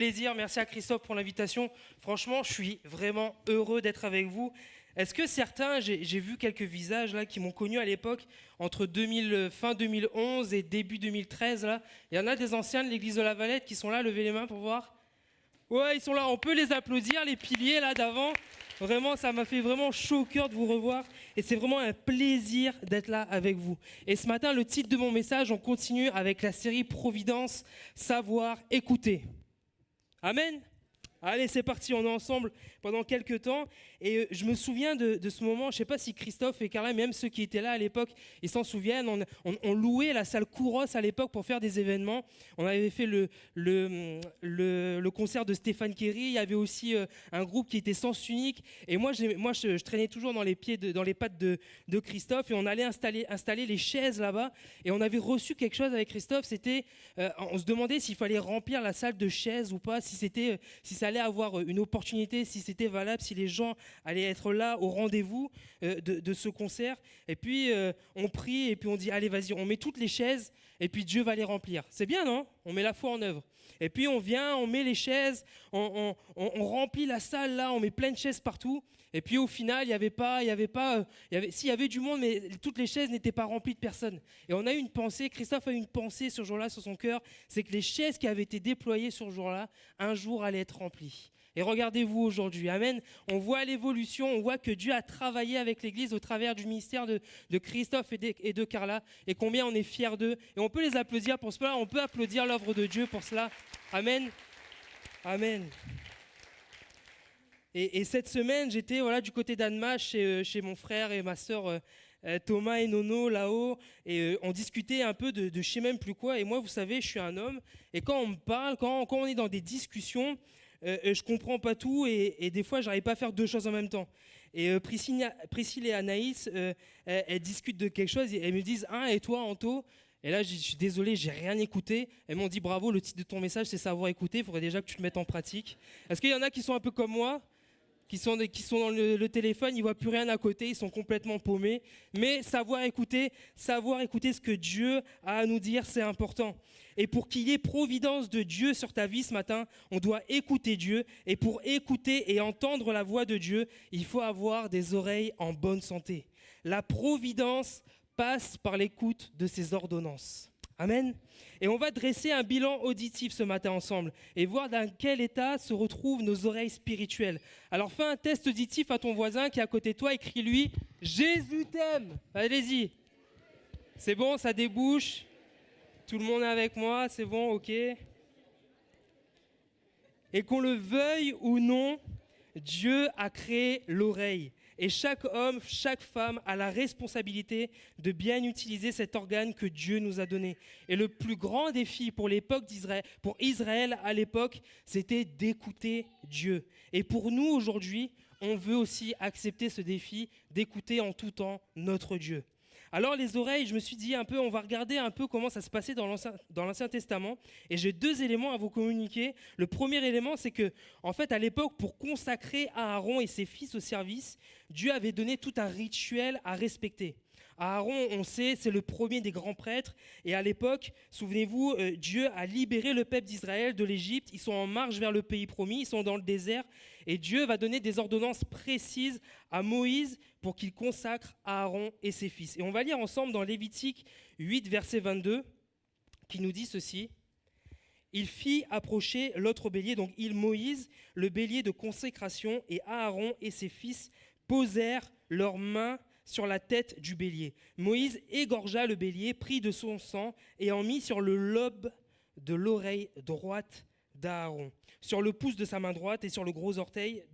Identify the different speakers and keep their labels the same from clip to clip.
Speaker 1: Plaisir, merci à Christophe pour l'invitation. Franchement, je suis vraiment heureux d'être avec vous. Est-ce que certains, j'ai vu quelques visages là qui m'ont connu à l'époque, entre fin 2011 et début 2013 là. Il y en a des anciens de l'église de la Valette qui sont là, levez les mains pour voir. Ouais, ils sont là, on peut les applaudir, les piliers là d'avant. Vraiment, ça m'a fait vraiment chaud au cœur de vous revoir. Et c'est vraiment un plaisir d'être là avec vous. Et ce matin, le titre de mon message, on continue avec la série Providence, savoir, écouter. Amen. Allez, c'est parti, on est ensemble pendant quelques temps. Et je me souviens de ce moment, je ne sais pas si Christophe et Carla, même ceux qui étaient là à l'époque, ils s'en souviennent. On louait la salle Kouros à l'époque pour faire des événements. On avait fait le concert de Stéphane Kerry. Il y avait aussi un groupe qui était Sens Unique. Et moi, je traînais toujours dans les pattes de Christophe. Et on allait installer les chaises là-bas. Et on avait reçu quelque chose avec Christophe. C'était, on se demandait s'il fallait remplir la salle de chaises ou pas, si ça allait avoir une opportunité, si c'était valable, si les gens allaient être là au rendez-vous de ce concert. Et puis on prie et puis on dit allez vas-y, on met toutes les chaises et puis Dieu va les remplir. C'est bien, non? On met la foi en œuvre. Et puis on vient, on met les chaises, on remplit la salle là, on met plein de chaises partout. Et puis au final, il y avait du monde, mais toutes les chaises n'étaient pas remplies de personnes. Et on a eu une pensée, Christophe a eu une pensée ce jour-là sur son cœur, c'est que les chaises qui avaient été déployées ce jour-là, un jour allaient être remplies. Et regardez-vous aujourd'hui, amen. On voit l'évolution, on voit que Dieu a travaillé avec l'Église au travers du ministère de Christophe et de Carla, et combien on est fiers d'eux. Et on peut les applaudir pour cela, on peut applaudir l'œuvre de Dieu pour cela. Amen. Amen. Et cette semaine, j'étais du côté d'Annemasse chez mon frère et ma sœur Thomas et Nono là-haut, et on discutait un peu de je sais même plus quoi. Et moi, vous savez, je suis un homme, et quand on me parle, quand on est dans des discussions, je comprends pas tout, et des fois, j'arrive pas à faire deux choses en même temps. Et Priscille et Anaïs, elles discutent de quelque chose, et elles me disent « Ah, et toi, Anto ?» Et là, je suis désolé, j'ai rien écouté. Elles m'ont dit « Bravo, le titre de ton message, c'est savoir écouter, il faudrait déjà que tu te mettes en pratique. » Est-ce qu'il y en a qui sont un peu comme moi ? Qui sont dans le téléphone, ils ne voient plus rien à côté, ils sont complètement paumés. Mais savoir écouter ce que Dieu a à nous dire, c'est important. Et pour qu'il y ait providence de Dieu sur ta vie ce matin, on doit écouter Dieu. Et pour écouter et entendre la voix de Dieu, il faut avoir des oreilles en bonne santé. La providence passe par l'écoute de ses ordonnances. Amen. Et on va dresser un bilan auditif ce matin ensemble et voir dans quel état se retrouvent nos oreilles spirituelles. Alors fais un test auditif à ton voisin qui est à côté de toi, écris-lui « Jésus t'aime ». Allez-y. C'est bon, ça débouche. Tout le monde est avec moi, c'est bon, ok. Et qu'on le veuille ou non, Dieu a créé l'oreille. Et chaque homme, chaque femme a la responsabilité de bien utiliser cet organe que Dieu nous a donné. Et le plus grand défi pour Israël à l'époque, c'était d'écouter Dieu. Et pour nous aujourd'hui, on veut aussi accepter ce défi d'écouter en tout temps notre Dieu. Alors les oreilles, je me suis dit on va regarder un peu comment ça se passait dans l'Ancien Testament. Et j'ai deux éléments à vous communiquer. Le premier élément, c'est que, en fait, à l'époque, pour consacrer Aaron et ses fils au service, Dieu avait donné tout un rituel à respecter. Aaron, on sait, c'est le premier des grands prêtres. Et à l'époque, souvenez-vous, Dieu a libéré le peuple d'Israël de l'Égypte. Ils sont en marche vers le pays promis, ils sont dans le désert. Et Dieu va donner des ordonnances précises à Moïse pour qu'il consacre Aaron et ses fils. Et on va lire ensemble dans Lévitique 8, verset 22, qui nous dit ceci. « Il fit approcher l'autre bélier, donc Moïse, le bélier de consécration, et Aaron et ses fils posèrent leurs mains sur la tête du bélier. Moïse égorgea le bélier, prit de son sang et en mit sur le lobe de l'oreille droite d'Aaron, sur le pouce de sa main droite et sur le gros orteil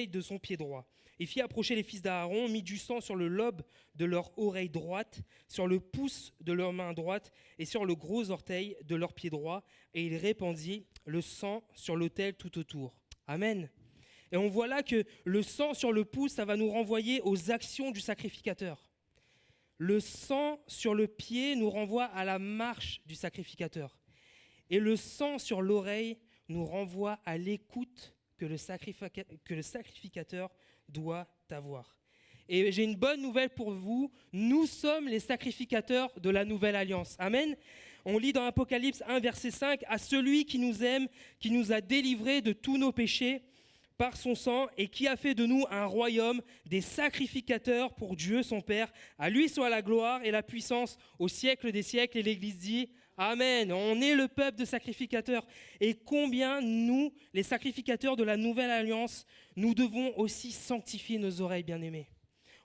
Speaker 1: de son pied droit. Il fit approcher les fils d'Aaron, mit du sang sur le lobe de leur oreille droite, sur le pouce de leur main droite et sur le gros orteil de leur pied droit, et il répandit le sang sur l'autel tout autour. » Amen. Et on voit là que le sang sur le pouce, ça va nous renvoyer aux actions du sacrificateur. Le sang sur le pied nous renvoie à la marche du sacrificateur. Et le sang sur l'oreille nous renvoie à l'écoute que le sacrificateur doit avoir. Et j'ai une bonne nouvelle pour vous, nous sommes les sacrificateurs de la nouvelle alliance. Amen. On lit dans Apocalypse 1, verset 5, « À celui qui nous aime, qui nous a délivrés de tous nos péchés par son sang et qui a fait de nous un royaume, des sacrificateurs pour Dieu son Père. À lui soit la gloire et la puissance au siècle des siècles. » Et l'Église dit « Amen ». On est le peuple de sacrificateurs. Et combien nous, les sacrificateurs de la nouvelle alliance, nous devons aussi sanctifier nos oreilles, bien-aimés.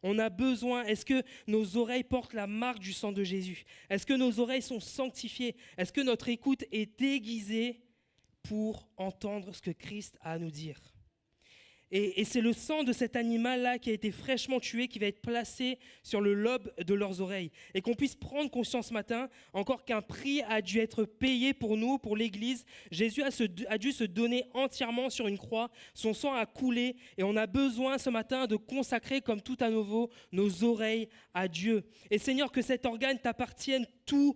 Speaker 1: On a besoin, est-ce que nos oreilles portent la marque du sang de Jésus? Est-ce que nos oreilles sont sanctifiées? Est-ce que notre écoute est aiguisée pour entendre ce que Christ a à nous dire? Et c'est le sang de cet animal-là qui a été fraîchement tué, qui va être placé sur le lobe de leurs oreilles. Et qu'on puisse prendre conscience ce matin, encore qu'un prix a dû être payé pour nous, pour l'Église. Jésus a dû se donner entièrement sur une croix. Son sang a coulé. Et on a besoin ce matin de consacrer, comme tout à nouveau, nos oreilles à Dieu. Et Seigneur, que cet organe t'appartienne tout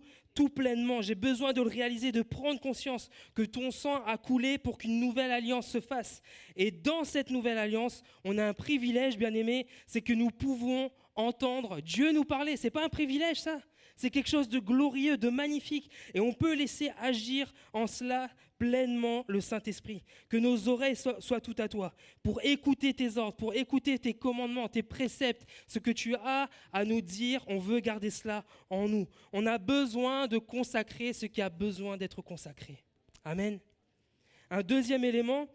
Speaker 1: pleinement. J'ai besoin de le réaliser, de prendre conscience que ton sang a coulé pour qu'une nouvelle alliance se fasse. Et dans cette nouvelle alliance, on a un privilège, bien-aimé, c'est que nous pouvons entendre Dieu nous parler. C'est pas un privilège, ça. C'est quelque chose de glorieux, de magnifique. Et on peut laisser agir en cela pleinement le Saint-Esprit. Que nos oreilles soient tout à toi pour écouter tes ordres, pour écouter tes commandements, tes préceptes, ce que tu as à nous dire. On veut garder cela en nous. On a besoin de consacrer ce qui a besoin d'être consacré. Amen. Un deuxième élément,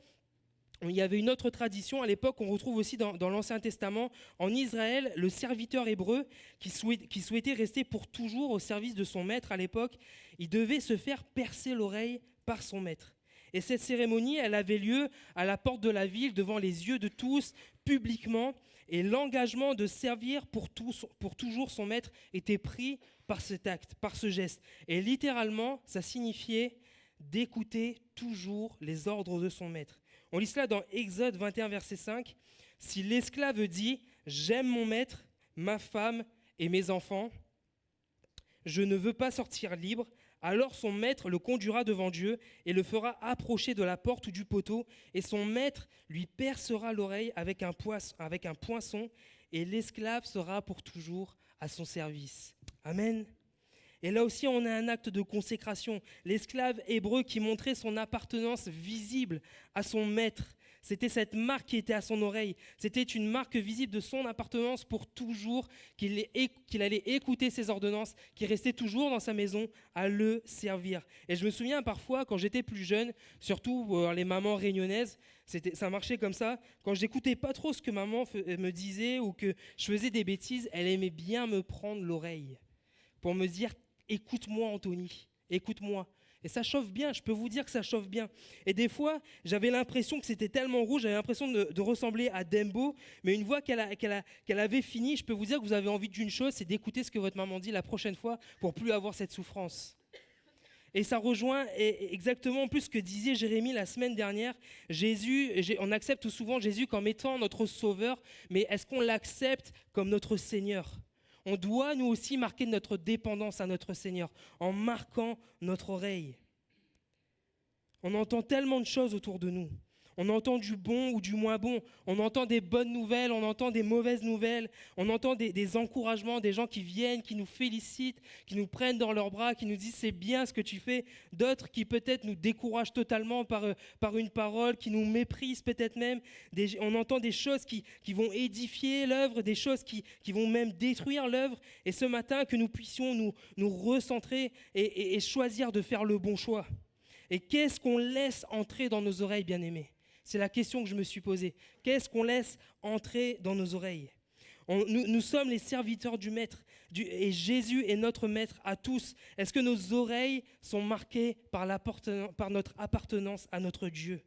Speaker 1: il y avait une autre tradition à l'époque qu'on retrouve aussi dans l'Ancien Testament. En Israël, le serviteur hébreu qui souhaitait rester pour toujours au service de son maître à l'époque, il devait se faire percer l'oreille par son maître. Et cette cérémonie, elle avait lieu à la porte de la ville, devant les yeux de tous, publiquement. Et l'engagement de servir pour toujours son maître était pris par cet acte, par ce geste. Et littéralement, ça signifiait d'écouter toujours les ordres de son maître. On lit cela dans Exode 21, verset 5. « Si l'esclave dit « J'aime mon maître, ma femme et mes enfants, je ne veux pas sortir libre », alors son maître le conduira devant Dieu et le fera approcher de la porte ou du poteau, et son maître lui percera l'oreille avec un poinçon, et l'esclave sera pour toujours à son service. » Amen. Et là aussi, on a un acte de consécration. L'esclave hébreu qui montrait son appartenance visible à son maître. C'était cette marque qui était à son oreille. C'était une marque visible de son appartenance pour toujours, qu'il allait écouter ses ordonnances, qu'il restait toujours dans sa maison à le servir. Et je me souviens parfois, quand j'étais plus jeune, surtout les mamans réunionnaises, ça marchait comme ça. Quand j'écoutais pas trop ce que maman me disait ou que je faisais des bêtises, elle aimait bien me prendre l'oreille pour me dire « Écoute-moi, Anthony, écoute-moi ». Et ça chauffe bien, je peux vous dire que ça chauffe bien. Et des fois, j'avais l'impression que c'était tellement rouge, j'avais l'impression de ressembler à Dembo, mais une fois qu'elle avait fini, je peux vous dire que vous avez envie d'une chose, c'est d'écouter ce que votre maman dit la prochaine fois pour plus avoir cette souffrance. Et ça rejoint exactement en plus ce que disait Jérémie la semaine dernière. On accepte souvent Jésus comme étant notre sauveur, mais est-ce qu'on l'accepte comme notre Seigneur ? On doit, nous aussi, marquer notre dépendance à notre Seigneur en marquant notre oreille. On entend tellement de choses autour de nous. On entend du bon ou du moins bon. On entend des bonnes nouvelles, on entend des mauvaises nouvelles. On entend des encouragements, des gens qui viennent, qui nous félicitent, qui nous prennent dans leurs bras, qui nous disent c'est bien ce que tu fais. D'autres qui peut-être nous découragent totalement par une parole, qui nous méprisent peut-être même. On entend des choses qui vont édifier l'œuvre, des choses qui vont même détruire l'œuvre. Et ce matin, que nous puissions nous recentrer et choisir de faire le bon choix. Et qu'est-ce qu'on laisse entrer dans nos oreilles, bien-aimés ? C'est la question que je me suis posée. Qu'est-ce qu'on laisse entrer dans nos oreilles ? Nous sommes les serviteurs du Maître, et Jésus est notre Maître à tous. Est-ce que nos oreilles sont marquées par notre appartenance à notre Dieu ?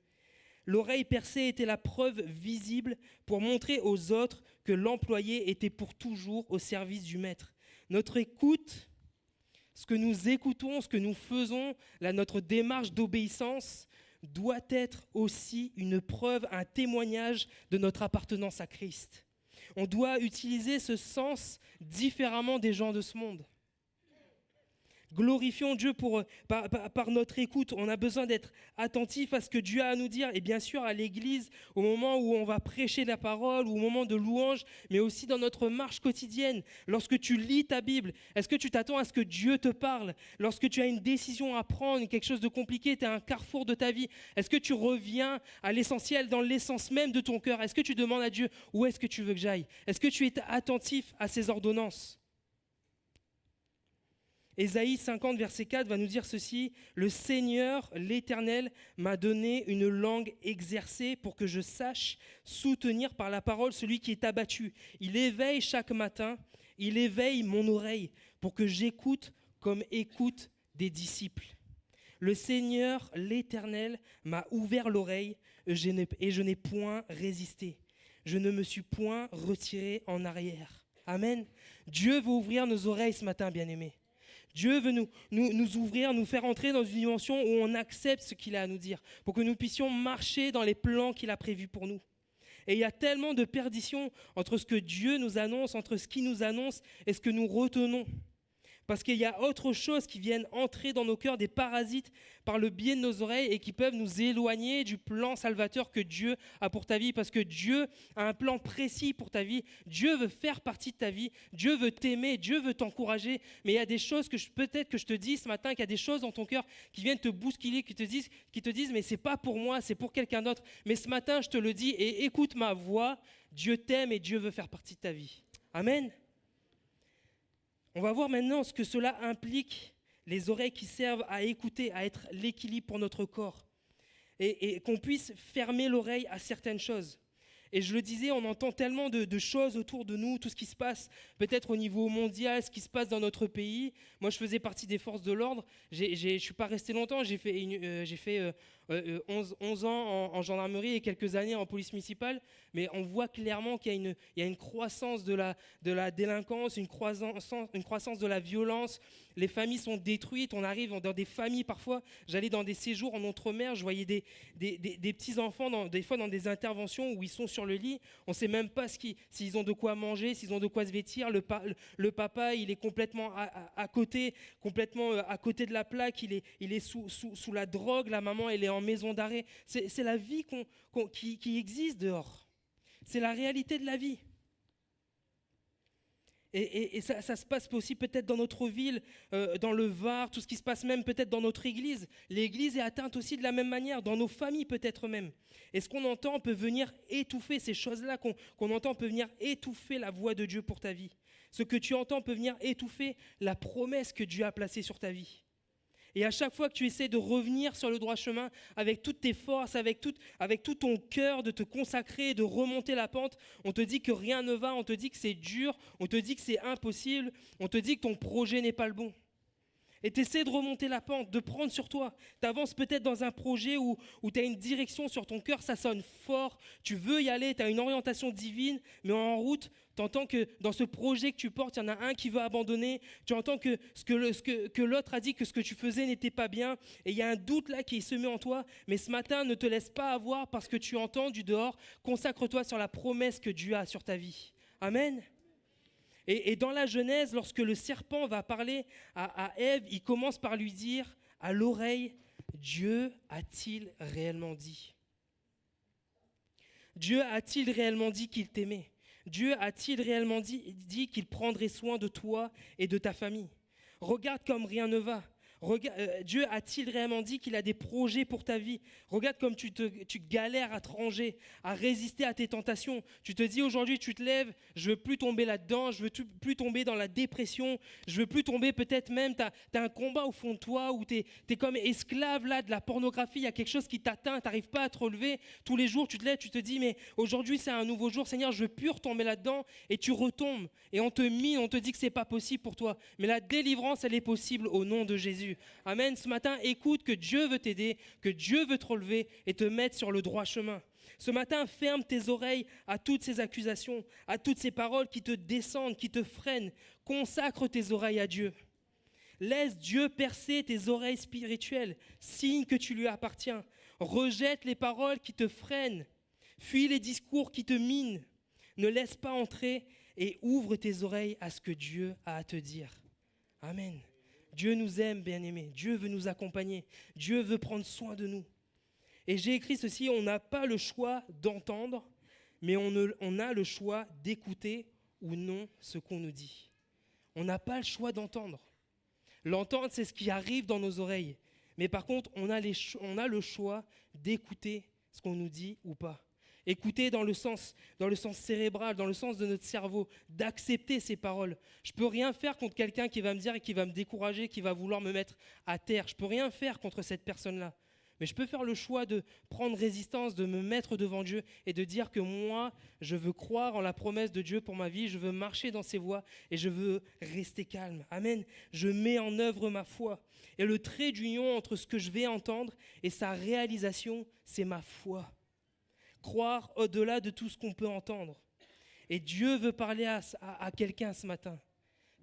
Speaker 1: L'oreille percée était la preuve visible pour montrer aux autres que l'employé était pour toujours au service du Maître. Notre écoute, ce que nous écoutons, ce que nous faisons, notre démarche d'obéissance, doit être aussi une preuve, un témoignage de notre appartenance à Christ. On doit utiliser ce sens différemment des gens de ce monde. Glorifions Dieu par notre écoute. On a besoin d'être attentif à ce que Dieu a à nous dire. Et bien sûr, à l'église, au moment où on va prêcher la parole, ou au moment de louange, mais aussi dans notre marche quotidienne. Lorsque tu lis ta Bible, est-ce que tu t'attends à ce que Dieu te parle? Lorsque tu as une décision à prendre, quelque chose de compliqué, tu es à un carrefour de ta vie, est-ce que tu reviens à l'essentiel, dans l'essence même de ton cœur? Est-ce que tu demandes à Dieu, où est-ce que tu veux que j'aille? Est-ce que tu es attentif à ses ordonnances? Ésaïe 50, verset 4 va nous dire ceci: « Le Seigneur, l'Éternel, m'a donné une langue exercée pour que je sache soutenir par la parole celui qui est abattu. Il éveille chaque matin, il éveille mon oreille pour que j'écoute comme écoutent des disciples. Le Seigneur, l'Éternel, m'a ouvert l'oreille et je n'ai point résisté. Je ne me suis point retiré en arrière. » Amen. Dieu veut ouvrir nos oreilles ce matin, bien-aimés. Dieu veut nous ouvrir, nous faire entrer dans une dimension où on accepte ce qu'il a à nous dire, pour que nous puissions marcher dans les plans qu'il a prévus pour nous. Et il y a tellement de perdition entre ce que Dieu nous annonce, entre ce qu'il nous annonce et ce que nous retenons. Parce qu'il y a autre chose qui viennent entrer dans nos cœurs, des parasites, par le biais de nos oreilles et qui peuvent nous éloigner du plan salvateur que Dieu a pour ta vie. Parce que Dieu a un plan précis pour ta vie. Dieu veut faire partie de ta vie. Dieu veut t'aimer. Dieu veut t'encourager. Mais il y a des choses peut-être que je te dis ce matin, qu'il y a des choses dans ton cœur qui viennent te bousculer, qui te disent mais c'est pas pour moi, c'est pour quelqu'un d'autre. Mais ce matin, je te le dis et écoute ma voix. Dieu t'aime et Dieu veut faire partie de ta vie. Amen. On va voir maintenant ce que cela implique, les oreilles qui servent à écouter, à être l'équilibre pour notre corps. Et qu'on puisse fermer l'oreille à certaines choses. Et je le disais, on entend tellement de choses autour de nous, tout ce qui se passe peut-être au niveau mondial, ce qui se passe dans notre pays. Moi, je faisais partie des forces de l'ordre. Je ne suis pas resté longtemps, j'ai fait 11 ans en gendarmerie et quelques années en police municipale. Mais on voit clairement qu'il y a une croissance de la délinquance, une croissance de la violence. Les familles sont détruites. On arrive dans des familles parfois. J'allais dans des séjours en Outre-mer, je voyais des petits-enfants, des fois dans des interventions où ils sont sur le lit. On ne sait même pas s'ils ont de quoi manger, s'ils ont de quoi se vêtir. Le papa, il est complètement à côté, complètement à côté de la plaque. Il est sous la drogue. La maman, elle est en maison d'arrêt. C'est la vie qui existe dehors. C'est la réalité de la vie. Et ça se passe aussi peut-être dans notre ville, dans le Var, tout ce qui se passe même peut-être dans notre église. L'église est atteinte aussi de la même manière, dans nos familles peut-être même. Et ce qu'on entend peut venir étouffer, ces choses-là qu'on entend peut venir étouffer la voix de Dieu pour ta vie. Ce que tu entends peut venir étouffer la promesse que Dieu a placée sur ta vie. Et à chaque fois que tu essaies de revenir sur le droit chemin avec toutes tes forces, avec tout ton cœur, de te consacrer, de remonter la pente, on te dit que rien ne va, on te dit que c'est dur, on te dit que c'est impossible, on te dit que ton projet n'est pas le bon. Et tu essaies de remonter la pente, de prendre sur toi. Tu avances peut-être dans un projet où tu as une direction sur ton cœur, ça sonne fort, tu veux y aller, tu as une orientation divine, mais en route, tu entends que dans ce projet que tu portes, il y en a un qui veut abandonner, tu entends que l'autre a dit que ce que tu faisais n'était pas bien, et il y a un doute là qui est semé en toi, mais ce matin, ne te laisse pas avoir parce que tu entends du dehors, consacre-toi sur la promesse que Dieu a sur ta vie. Amen. Et dans la Genèse, lorsque le serpent va parler à Ève, il commence par lui dire à l'oreille, Dieu a-t-il réellement dit? Dieu a-t-il réellement dit qu'il t'aimait? Dieu a-t-il réellement dit qu'il prendrait soin de toi et de ta famille? Regarde comme rien ne va. Dieu a-t-il réellement dit qu'il a des projets pour ta vie? Regarde comme tu galères à te ranger, à résister à tes tentations. Tu te dis aujourd'hui, tu te lèves, je veux plus tomber là-dedans, je veux plus tomber dans la dépression, je veux plus tomber peut-être même, tu as un combat au fond de toi où tu es comme esclave là de la pornographie, il y a quelque chose qui t'atteint, tu n'arrives pas à te relever. Tous les jours, tu te lèves, tu te dis, mais aujourd'hui c'est un nouveau jour, Seigneur, je veux plus retomber là-dedans, et tu retombes. Et on te mine, on te dit que c'est pas possible pour toi. Mais la délivrance, elle est possible au nom de Jésus. Amen. Ce matin, écoute que Dieu veut t'aider, que Dieu veut te relever et te mettre sur le droit chemin. Ce matin, ferme tes oreilles à toutes ces accusations, à toutes ces paroles qui te descendent, qui te freinent. Consacre tes oreilles à Dieu. Laisse Dieu percer tes oreilles spirituelles, signe que tu lui appartiens. Rejette les paroles qui te freinent. Fuis les discours qui te minent. Ne laisse pas entrer et ouvre tes oreilles à ce que Dieu a à te dire. Amen. Dieu nous aime, bien-aimés. Dieu veut nous accompagner. Dieu veut prendre soin de nous. Et j'ai écrit ceci, on n'a pas le choix d'entendre, mais on a le choix d'écouter ou non ce qu'on nous dit. On n'a pas le choix d'entendre. L'entendre, c'est ce qui arrive dans nos oreilles. Mais par contre, on a le choix d'écouter ce qu'on nous dit ou pas. Écouter dans le sens cérébral, dans le sens de notre cerveau, d'accepter ces paroles. Je ne peux rien faire contre quelqu'un qui va me dire et qui va me décourager, qui va vouloir me mettre à terre. Je ne peux rien faire contre cette personne-là. Mais je peux faire le choix de prendre résistance, de me mettre devant Dieu et de dire que moi, je veux croire en la promesse de Dieu pour ma vie, je veux marcher dans ses voies et je veux rester calme. Amen. Je mets en œuvre ma foi. Et le trait d'union entre ce que je vais entendre et sa réalisation, c'est ma foi. Croire au-delà de tout ce qu'on peut entendre. Et Dieu veut parler à quelqu'un ce matin.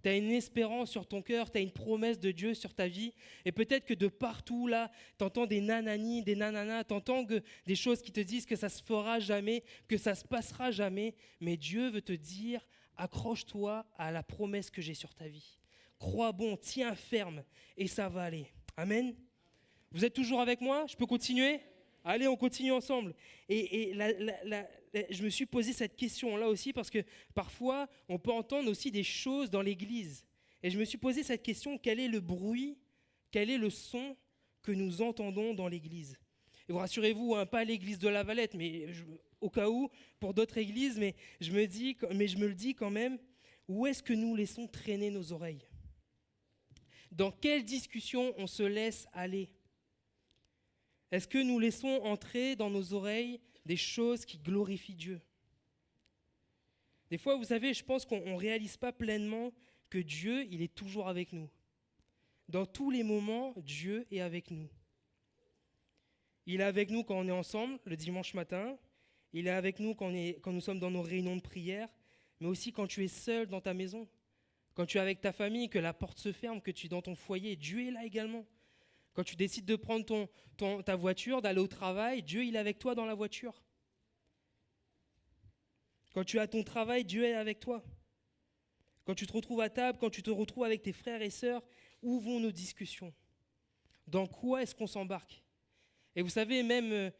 Speaker 1: Tu as une espérance sur ton cœur, tu as une promesse de Dieu sur ta vie. Et peut-être que de partout, là, tu entends des nanani, des nananas, tu entends des choses qui te disent que ça ne se fera jamais, que ça ne se passera jamais. Mais Dieu veut te dire, accroche-toi à la promesse que j'ai sur ta vie. Crois bon, tiens ferme, et ça va aller. Amen. Vous êtes toujours avec moi? Je peux continuer? Allez, on continue ensemble. Et je me suis posé cette question-là aussi parce que parfois, on peut entendre aussi des choses dans l'église. Et je me suis posé cette question, quel est le bruit, quel est le son que nous entendons dans l'église? Et vous rassurez-vous, hein, pas l'église de la Valette, mais au cas où, pour d'autres églises, mais je me le dis quand même, où est-ce que nous laissons traîner nos oreilles? Dans quelle discussion on se laisse aller? Est-ce que nous laissons entrer dans nos oreilles des choses qui glorifient Dieu? Des fois, vous savez, je pense qu'on ne réalise pas pleinement que Dieu, il est toujours avec nous. Dans tous les moments, Dieu est avec nous. Il est avec nous quand on est ensemble, le dimanche matin. Il est avec nous quand nous sommes dans nos réunions de prière, mais aussi quand tu es seul dans ta maison. Quand tu es avec ta famille, que la porte se ferme, que tu es dans ton foyer, Dieu est là également. Quand tu décides de prendre ta voiture, d'aller au travail, Dieu il est avec toi dans la voiture. Quand tu es à ton travail, Dieu est avec toi. Quand tu te retrouves à table, quand tu te retrouves avec tes frères et sœurs, où vont nos discussions? Dans quoi est-ce qu'on s'embarque? Et vous savez, même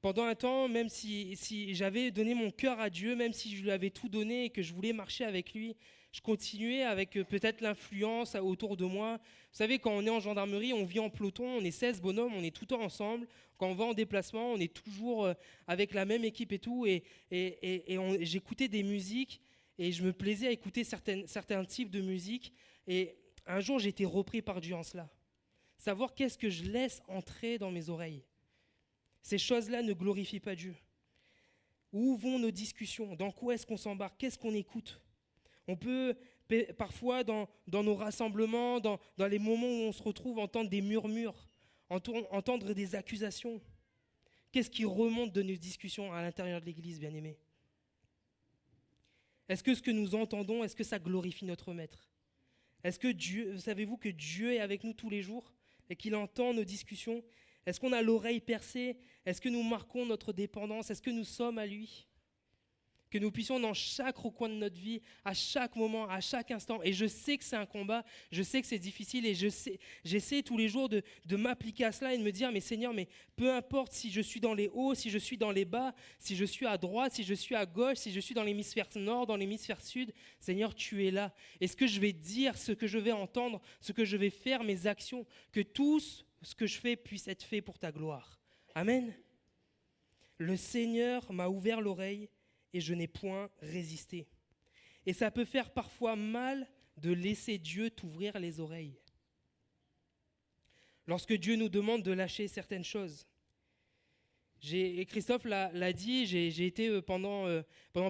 Speaker 1: pendant un temps, même si j'avais donné mon cœur à Dieu, même si je lui avais tout donné et que je voulais marcher avec lui, je continuais avec peut-être l'influence autour de moi. Vous savez, quand on est en gendarmerie, on vit en peloton, on est 16 bonhommes, on est tout le temps ensemble. Quand on va en déplacement, on est toujours avec la même équipe et tout. Et j'écoutais des musiques et je me plaisais à écouter certains types de musique. Et un jour, j'ai été repris par Dieu en cela. Savoir qu'est-ce que je laisse entrer dans mes oreilles. Ces choses-là ne glorifient pas Dieu. Où vont nos discussions? Dans quoi est-ce qu'on s'embarque? Qu'est-ce qu'on écoute? On peut parfois, dans nos rassemblements, dans les moments où on se retrouve, entendre des murmures, entendre des accusations. Qu'est-ce qui remonte de nos discussions à l'intérieur de l'Église, bien-aimés? Est-ce que ce que nous entendons, est-ce que ça glorifie notre Maître? Est-ce que savez-vous que Dieu est avec nous tous les jours et qu'il entend nos discussions? Est-ce qu'on a l'oreille percée? Est-ce que nous marquons notre dépendance? Est-ce que nous sommes à lui? Que nous puissions dans chaque recoin de notre vie, à chaque moment, à chaque instant. Et je sais que c'est un combat, je sais que c'est difficile et j'essaie tous les jours de m'appliquer à cela et de me dire, mais Seigneur, mais peu importe si je suis dans les hauts, si je suis dans les bas, si je suis à droite, si je suis à gauche, si je suis dans l'hémisphère nord, dans l'hémisphère sud, Seigneur, tu es là. Et ce que je vais dire, ce que je vais entendre, ce que je vais faire, mes actions, que tout ce que je fais puisse être fait pour ta gloire. Amen. Le Seigneur m'a ouvert l'oreille et je n'ai point résisté. Et ça peut faire parfois mal de laisser Dieu t'ouvrir les oreilles. Lorsque Dieu nous demande de lâcher certaines choses. Et Christophe l'a dit, j'ai été pendant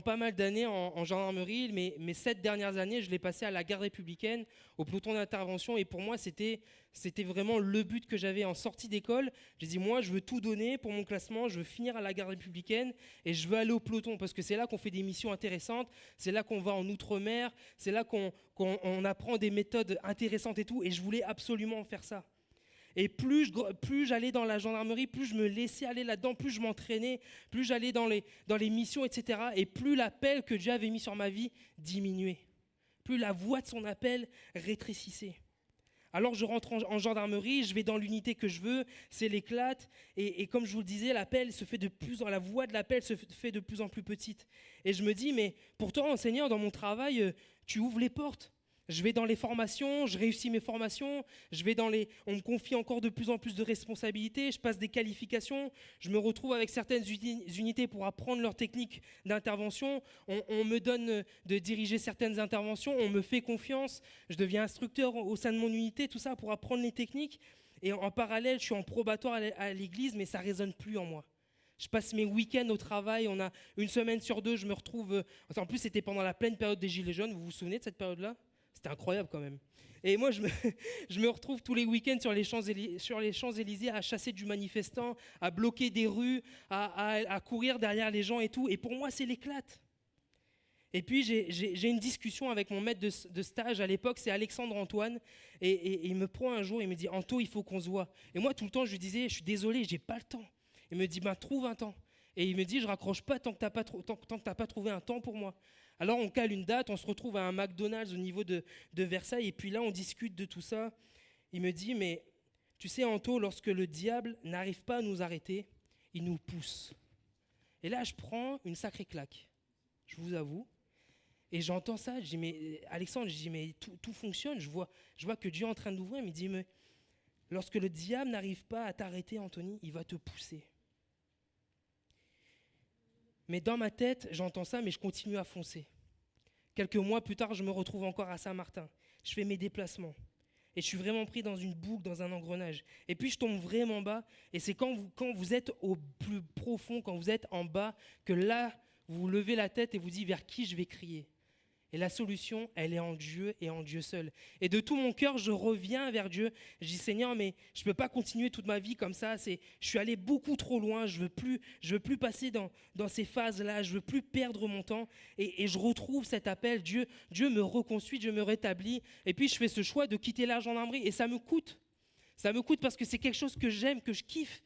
Speaker 1: pas mal d'années en gendarmerie, mais mes 7 dernières années, je l'ai passé à la garde républicaine, au peloton d'intervention, et pour moi, c'était vraiment le but que j'avais en sortie d'école. J'ai dit, moi, je veux tout donner pour mon classement, je veux finir à la garde républicaine, et je veux aller au peloton, parce que c'est là qu'on fait des missions intéressantes, c'est là qu'on va en outre-mer, c'est là qu'on apprend des méthodes intéressantes et tout, et je voulais absolument faire ça. Et plus j'allais dans la gendarmerie, plus je me laissais aller là-dedans, plus je m'entraînais, plus j'allais dans les missions, etc. Et plus l'appel que Dieu avait mis sur ma vie diminuait. Plus la voix de son appel rétrécissait. Alors je rentre en gendarmerie, je vais dans l'unité que je veux, c'est l'éclate. Et comme je vous le disais, la voix de l'appel se fait de plus en plus petite. Et je me dis, mais pourtant, Seigneur, dans mon travail, tu ouvres les portes. Je vais dans les formations, je réussis mes formations, on me confie encore de plus en plus de responsabilités, je passe des qualifications, je me retrouve avec certaines unités pour apprendre leurs techniques d'intervention, on me donne de diriger certaines interventions, on me fait confiance, je deviens instructeur au sein de mon unité, tout ça pour apprendre les techniques. Et en parallèle, je suis en probatoire à l'église, mais ça ne résonne plus en moi. Je passe mes week-ends au travail, on a une semaine sur deux, je me retrouve... En plus, c'était pendant la pleine période des Gilets jaunes, vous vous souvenez de cette période-là ? C'était incroyable quand même. Et moi, je me retrouve tous les week-ends sur les Champs-Élysées à chasser du manifestant, à bloquer des rues, à courir derrière les gens et tout. Et pour moi, c'est l'éclate. Et puis, j'ai une discussion avec mon maître de stage à l'époque, c'est Alexandre Antoine. Et il me prend un jour, il me dit « Anto, il faut qu'on se voit ». Et moi, tout le temps, je lui disais « Je suis désolé, j'ai pas le temps ». Il me dit « Trouve un temps ». Et il me dit « Je raccroche pas tant que t'as pas trouvé un temps pour moi ». Alors on cale une date, on se retrouve à un McDonald's au niveau de Versailles, et puis là on discute de tout ça. Il me dit, mais tu sais Anto, lorsque le diable n'arrive pas à nous arrêter, il nous pousse. Et là je prends une sacrée claque, je vous avoue. Et j'entends ça, je dis, mais Alexandre, je dis, mais tout fonctionne, je vois que Dieu est en train d'ouvrir. Il me dit, mais lorsque le diable n'arrive pas à t'arrêter Anthony, il va te pousser. Mais dans ma tête, j'entends ça, mais je continue à foncer. Quelques mois plus tard, je me retrouve encore à Saint-Martin. Je fais mes déplacements. Et je suis vraiment pris dans une boucle, dans un engrenage. Et puis je tombe vraiment bas. Et c'est quand vous êtes au plus profond, quand vous êtes en bas, que là, vous levez la tête et vous dites vers qui je vais crier. Et la solution, elle est en Dieu et en Dieu seul. Et de tout mon cœur, je reviens vers Dieu. Je dis, Seigneur, mais je ne peux pas continuer toute ma vie comme ça. Je suis allé beaucoup trop loin. Je veux plus passer dans ces phases-là. Je veux plus perdre mon temps. Et je retrouve cet appel. Dieu me reconstruit, Dieu me rétablit. Et puis, je fais ce choix de quitter la gendarmerie. Et ça me coûte. Ça me coûte parce que c'est quelque chose que j'aime, que je kiffe.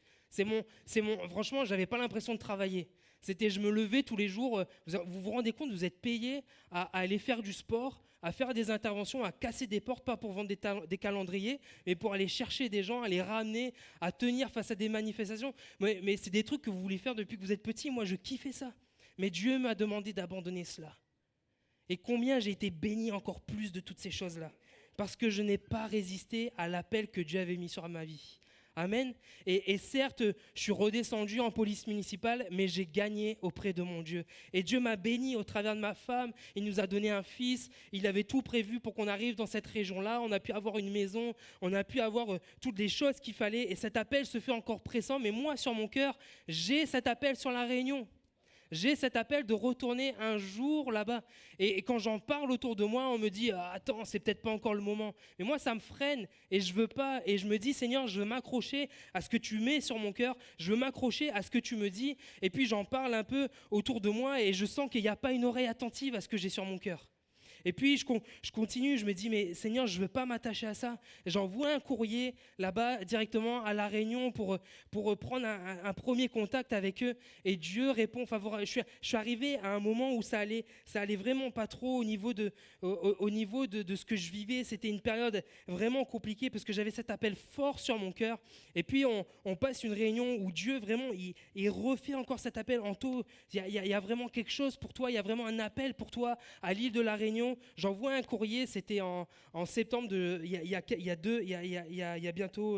Speaker 1: Franchement, je n'avais pas l'impression de travailler. Je me levais tous les jours, vous vous rendez compte, vous êtes payé à aller faire du sport, à faire des interventions, à casser des portes, pas pour vendre des calendriers, mais pour aller chercher des gens, à les ramener, à tenir face à des manifestations. Mais c'est des trucs que vous voulez faire depuis que vous êtes petit, moi je kiffais ça. Mais Dieu m'a demandé d'abandonner cela. Et combien j'ai été béni encore plus de toutes ces choses-là, parce que je n'ai pas résisté à l'appel que Dieu avait mis sur ma vie. Amen. Et certes, je suis redescendu en police municipale, mais j'ai gagné auprès de mon Dieu. Et Dieu m'a béni au travers de ma femme. Il nous a donné un fils. Il avait tout prévu pour qu'on arrive dans cette région-là. On a pu avoir une maison. On a pu avoir toutes les choses qu'il fallait. Et cet appel se fait encore pressant. Mais moi, sur mon cœur, j'ai cet appel sur la Réunion. J'ai cet appel de retourner un jour là-bas. Et quand j'en parle autour de moi, on me dit « Attends, c'est peut-être pas encore le moment ». Mais moi, ça me freine et je veux pas. Et je me dis « Seigneur, je veux m'accrocher à ce que tu mets sur mon cœur. Je veux m'accrocher à ce que tu me dis. » Et puis j'en parle un peu autour de moi et je sens qu'il n'y a pas une oreille attentive à ce que j'ai sur mon cœur. Et puis je continue, je me dis, mais Seigneur, je ne veux pas m'attacher à ça. J'envoie un courrier là-bas directement à La Réunion pour prendre un premier contact avec eux. Et Dieu répond favorablement. Je suis arrivé à un moment où ça allait vraiment pas trop au niveau de ce que je vivais. C'était une période vraiment compliquée parce que j'avais cet appel fort sur mon cœur. Et puis on passe une réunion où Dieu vraiment, il refait encore cet appel. Anto, il y a vraiment quelque chose pour toi, il y a vraiment un appel pour toi à l'île de La Réunion. J'envoie un courrier, c'était en septembre, il y a bientôt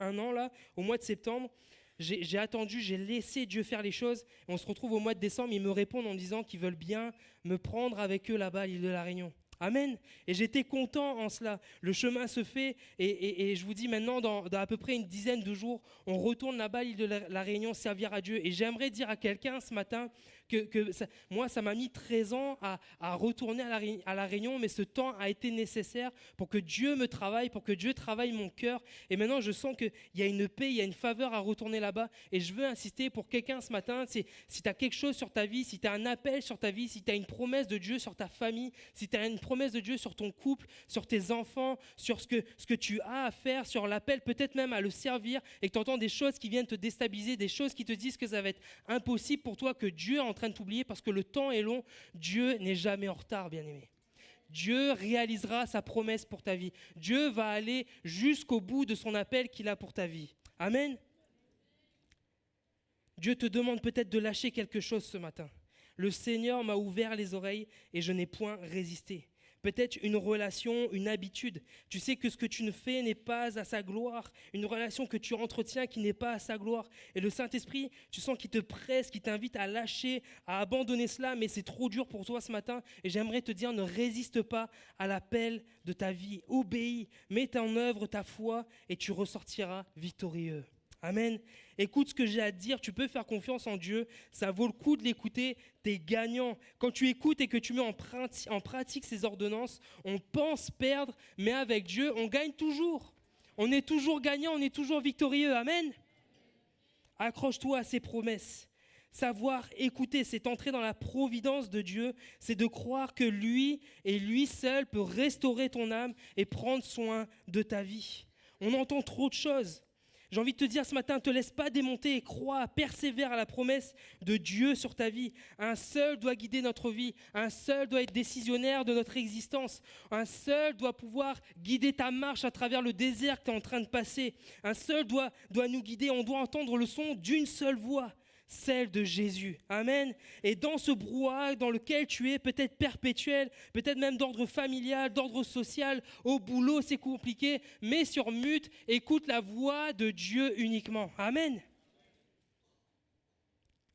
Speaker 1: un an, là, au mois de septembre. J'ai attendu, j'ai laissé Dieu faire les choses. On se retrouve au mois de décembre, ils me répondent en disant qu'ils veulent bien me prendre avec eux là-bas à l'île de La Réunion. Amen. Et j'étais content en cela. Le chemin se fait et je vous dis maintenant, dans à peu près une dizaine de jours, on retourne là-bas à l'île de La Réunion servir à Dieu. Et j'aimerais dire à quelqu'un ce matin que moi, ça m'a mis 13 ans à retourner à La Réunion, mais ce temps a été nécessaire pour que Dieu me travaille, pour que Dieu travaille mon cœur. Et maintenant, je sens qu'il y a une paix, il y a une faveur à retourner là-bas. Et je veux insister pour quelqu'un ce matin, si tu as quelque chose sur ta vie, si tu as un appel sur ta vie, si tu as une promesse de Dieu sur ta famille, si tu as une promesse de Dieu sur ton couple, sur tes enfants, sur ce que tu as à faire, sur l'appel, peut-être même à le servir, et que tu entends des choses qui viennent te déstabiliser, des choses qui te disent que ça va être impossible pour toi, que Dieu est en train de t'oublier parce que le temps est long. Dieu n'est jamais en retard, bien-aimé. Dieu réalisera sa promesse pour ta vie. Dieu va aller jusqu'au bout de son appel qu'il a pour ta vie. Amen. Dieu te demande peut-être de lâcher quelque chose ce matin. Le Seigneur m'a ouvert les oreilles et je n'ai point résisté. Peut-être une relation, une habitude. Tu sais que ce que tu ne fais n'est pas à sa gloire. Une relation que tu entretiens qui n'est pas à sa gloire. Et le Saint-Esprit, tu sens qu'il te presse, qu'il t'invite à lâcher, à abandonner cela, mais c'est trop dur pour toi ce matin. Et j'aimerais te dire, ne résiste pas à l'appel de ta vie. Obéis, mets en œuvre ta foi et tu ressortiras victorieux. Amen. Écoute ce que j'ai à te dire, tu peux faire confiance en Dieu, ça vaut le coup de l'écouter, t'es gagnant. Quand tu écoutes et que tu mets en pratique ces ordonnances, on pense perdre, mais avec Dieu, on gagne toujours. On est toujours gagnant, on est toujours victorieux. Amen. Accroche-toi à ses promesses. Savoir écouter, c'est entrer dans la providence de Dieu, c'est de croire que lui et lui seul peut restaurer ton âme et prendre soin de ta vie. On entend trop de choses. J'ai envie de te dire ce matin, ne te laisse pas démonter et crois, persévère à la promesse de Dieu sur ta vie. Un seul doit guider notre vie, un seul doit être décisionnaire de notre existence, un seul doit pouvoir guider ta marche à travers le désert que tu es en train de passer, un seul doit nous guider, on doit entendre le son d'une seule voix, celle de Jésus. Amen. Et dans ce brouhaha dans lequel tu es, peut-être perpétuel, peut-être même d'ordre familial, d'ordre social, au boulot c'est compliqué, mais sur mute, écoute la voix de Dieu uniquement. Amen.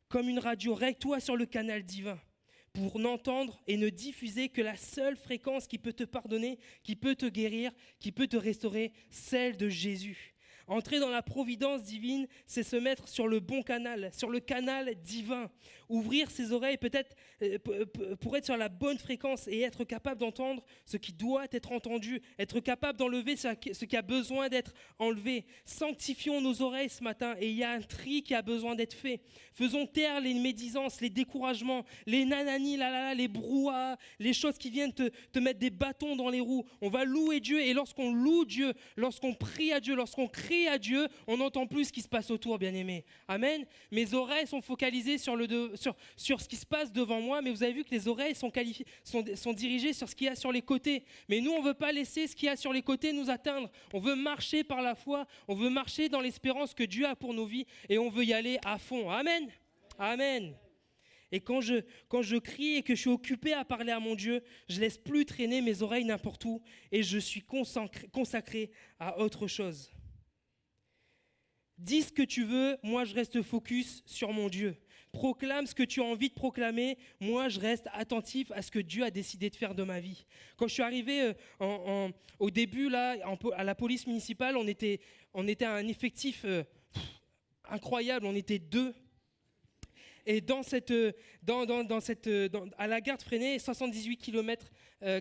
Speaker 1: Comme une radio, règle-toi sur le canal divin pour n'entendre et ne diffuser que la seule fréquence qui peut te pardonner, qui peut te guérir, qui peut te restaurer, celle de Jésus. Entrer dans la providence divine, c'est se mettre sur le bon canal, sur le canal divin. Ouvrir ses oreilles peut-être pour être sur la bonne fréquence et être capable d'entendre ce qui doit être entendu, être capable d'enlever ce qui a besoin d'être enlevé. Sanctifions nos oreilles ce matin et il y a un tri qui a besoin d'être fait. Faisons taire les médisances, les découragements, les nanani, les brouhahas, les choses qui viennent te mettre des bâtons dans les roues. On va louer Dieu et lorsqu'on loue Dieu, lorsqu'on prie à Dieu, lorsqu'on crie à Dieu, on n'entend plus ce qui se passe autour, bien-aimés. Amen. Mes oreilles sont focalisées sur ce qui se passe devant moi, mais vous avez vu que les oreilles sont dirigées sur ce qu'il y a sur les côtés. Mais nous, on ne veut pas laisser ce qu'il y a sur les côtés nous atteindre. On veut marcher par la foi, on veut marcher dans l'espérance que Dieu a pour nos vies et on veut y aller à fond. Amen. Amen. Et quand je crie et que je suis occupé à parler à mon Dieu, je ne laisse plus traîner mes oreilles n'importe où et je suis consacré à autre chose. Dis ce que tu veux, moi je reste focus sur mon Dieu. Proclame ce que tu as envie de proclamer, moi je reste attentif à ce que Dieu a décidé de faire de ma vie. Quand je suis arrivé au début là, à la police municipale, on était un effectif incroyable, on était 2. Et à la gare de Fresnay, 78 km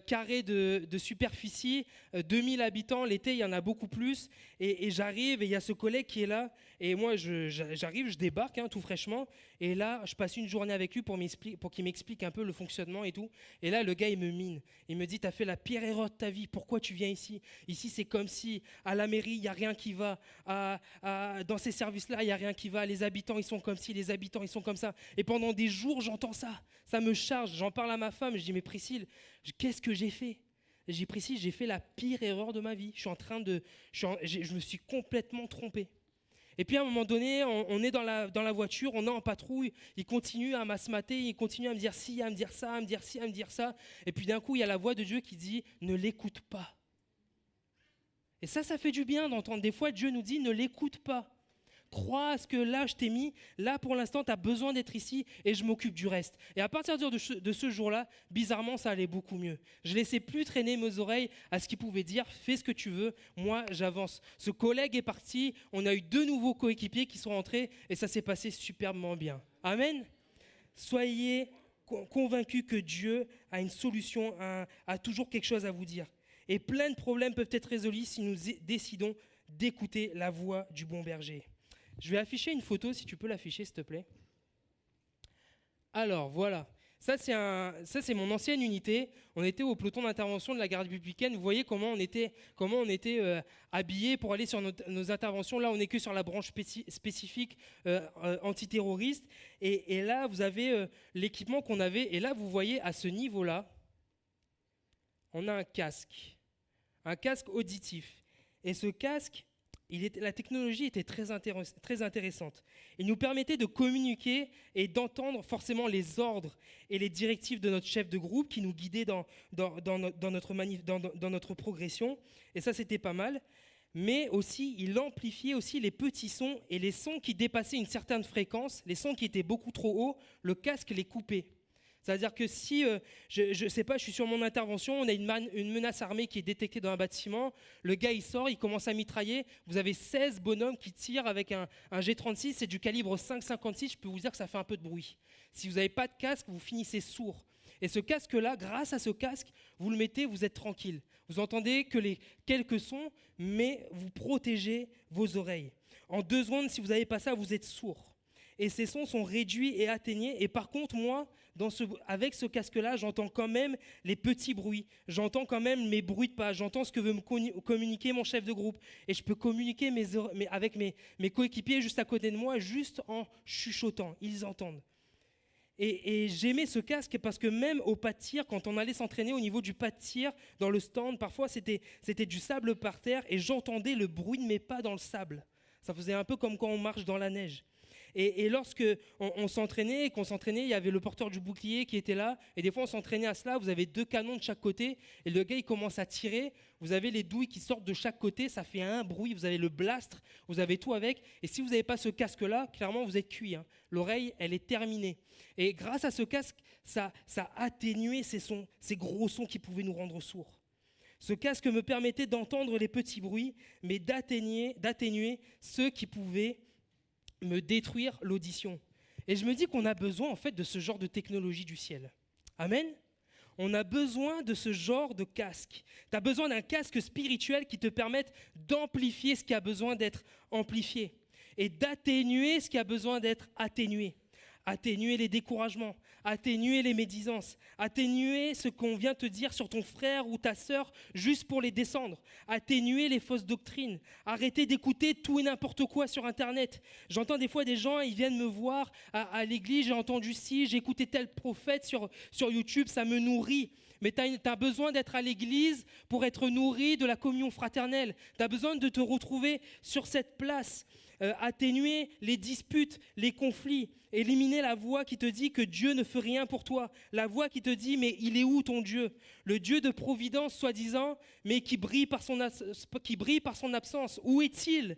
Speaker 1: carrés de superficie, 2000 habitants, l'été il y en a beaucoup plus, et j'arrive et il y a ce collègue qui est là, et moi j'arrive, je débarque tout fraîchement, et là je passe une journée avec lui pour qu'il m'explique un peu le fonctionnement et tout, et là le gars il me mine, il me dit t'as fait la pire erreur de ta vie, pourquoi tu viens ici c'est comme si à la mairie il n'y a rien qui va, dans ces services là il n'y a rien qui va, les habitants ils sont comme ci, les habitants ils sont comme ça. Et pendant des jours, j'entends ça. Ça me charge. J'en parle à ma femme. Je dis, mais Priscille, qu'est-ce que j'ai fait ? Et je dis, Priscille, j'ai fait la pire erreur de ma vie. Je me suis complètement trompé. Et puis à un moment donné, on est dans la voiture, on est en patrouille. Il continue à m'asmater, il continue à me dire ci, à me dire ça, à me dire ci, à me dire ça. Et puis d'un coup, il y a la voix de Dieu qui dit, ne l'écoute pas. Et ça fait du bien d'entendre. Des fois, Dieu nous dit, ne l'écoute pas. Crois à ce que là, je t'ai mis. Là, pour l'instant, tu as besoin d'être ici et je m'occupe du reste. Et à partir de ce jour-là, bizarrement, ça allait beaucoup mieux. Je ne laissais plus traîner mes oreilles à ce qu'il pouvait dire. Fais ce que tu veux. Moi, j'avance. Ce collègue est parti. On a eu 2 nouveaux coéquipiers qui sont rentrés et ça s'est passé superbement bien. Amen. Soyez convaincus que Dieu a une solution, a toujours quelque chose à vous dire. Et plein de problèmes peuvent être résolus si nous décidons d'écouter la voix du bon berger. Je vais afficher une photo, si tu peux l'afficher, s'il te plaît. Alors, voilà. Ça, c'est mon ancienne unité. On était au peloton d'intervention de la garde républicaine. Vous voyez comment on était habillés pour aller sur nos interventions. Là, on n'est que sur la branche spécifique antiterroriste. Et là, vous avez l'équipement qu'on avait. Et là, vous voyez, à ce niveau-là, on a un casque auditif. Et ce casque, la technologie était très intéressante. Il nous permettait de communiquer et d'entendre forcément les ordres et les directives de notre chef de groupe qui nous guidait dans notre progression. Et ça, c'était pas mal. Mais aussi, il amplifiait aussi les petits sons et les sons qui dépassaient une certaine fréquence, les sons qui étaient beaucoup trop hauts, le casque les coupait. C'est-à-dire que si, je ne sais pas, je suis sur mon intervention, on a une menace armée qui est détectée dans un bâtiment, le gars il sort, il commence à mitrailler, vous avez 16 bonhommes qui tirent avec un G36, c'est du calibre 5,56, je peux vous dire que ça fait un peu de bruit. Si vous n'avez pas de casque, vous finissez sourd. Et ce casque-là, grâce à ce casque, vous le mettez, vous êtes tranquille. Vous entendez que les quelques sons, mais vous protégez vos oreilles. En 2 secondes, si vous n'avez pas ça, vous êtes sourd. Et ces sons sont réduits et atténués. Et par contre, moi, avec ce casque-là, j'entends quand même les petits bruits. J'entends quand même mes bruits de pas. J'entends ce que veut me communiquer mon chef de groupe. Et je peux communiquer avec mes coéquipiers juste à côté de moi, juste en chuchotant. Ils entendent. Et j'aimais ce casque parce que même au pas de tir, quand on allait s'entraîner au niveau du pas de tir, dans le stand, parfois c'était du sable par terre et j'entendais le bruit de mes pas dans le sable. Ça faisait un peu comme quand on marche dans la neige. Et lorsque on s'entraînait, il y avait le porteur du bouclier qui était là. Et des fois, on s'entraînait à cela. Vous avez 2 canons de chaque côté. Et le gars, il commence à tirer. Vous avez les douilles qui sortent de chaque côté. Ça fait un bruit. Vous avez le blastre. Vous avez tout avec. Et si vous n'avez pas ce casque-là, clairement, vous êtes cuit. L'oreille, elle est terminée. Et grâce à ce casque, ça a atténué ces gros sons qui pouvaient nous rendre sourds. Ce casque me permettait d'entendre les petits bruits, mais d'atténuer ceux qui pouvaient me détruire l'audition. Et je me dis qu'on a besoin en fait de ce genre de technologie du ciel. Amen. On a besoin de ce genre de casque. Tu as besoin d'un casque spirituel qui te permette d'amplifier ce qui a besoin d'être amplifié et d'atténuer ce qui a besoin d'être atténué. Atténuer les découragements, atténuer les médisances, atténuer ce qu'on vient te dire sur ton frère ou ta sœur juste pour les descendre, atténuer les fausses doctrines, arrêter d'écouter tout et n'importe quoi sur Internet. J'entends des fois des gens, ils viennent me voir à l'église, j'ai entendu ci, j'ai écouté tel prophète sur YouTube, ça me nourrit. Mais tu as besoin d'être à l'église pour être nourri de la communion fraternelle. Tu as besoin de te retrouver sur cette place. Atténuer les disputes, les conflits, éliminer la voix qui te dit que Dieu ne fait rien pour toi, la voix qui te dit mais il est où ton Dieu, le Dieu de providence soi-disant mais qui brille par son absence, où est-il?